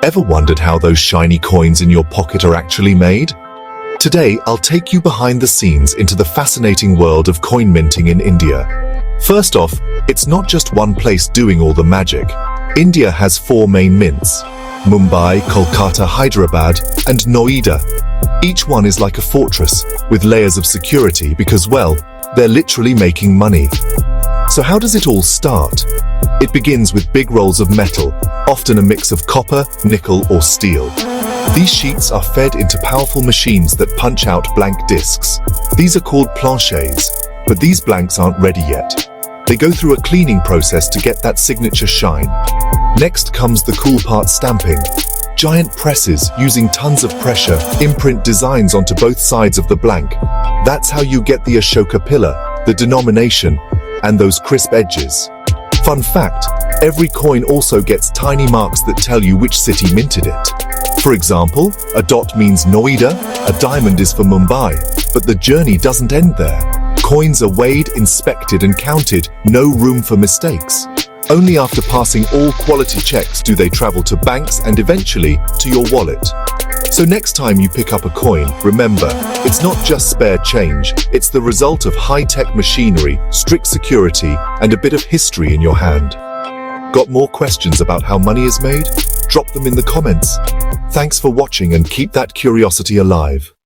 Ever wondered how those shiny coins in your pocket are actually made? Today, I'll take you behind the scenes into the fascinating world of coin minting in India. First off, it's not just one place doing all the magic. India has 4 main mints: Mumbai, Kolkata, Hyderabad, and Noida. Each one is like a fortress, with layers of security because, well, they're literally making money. So how does it all start? It begins with big rolls of metal, often a mix of copper, nickel, or steel. These sheets are fed into powerful machines that punch out blank discs. These are called planchets, but these blanks aren't ready yet. They go through a cleaning process to get that signature shine. Next comes the cool part: stamping. Giant presses, using tons of pressure, imprint designs onto both sides of the blank. That's how you get the Ashoka pillar, the denomination, and those crisp edges. Fun fact, every coin also gets tiny marks that tell you which city minted it. For example, a dot means Noida, a diamond is for Mumbai, but the journey doesn't end there. Coins are weighed, inspected, and counted, no room for mistakes. Only after passing all quality checks do they travel to banks and eventually to your wallet. So next time you pick up a coin, remember, it's not just spare change, it's the result of high-tech machinery, strict security, and a bit of history in your hand. Got more questions about how money is made? Drop them in the comments. Thanks for watching and keep that curiosity alive.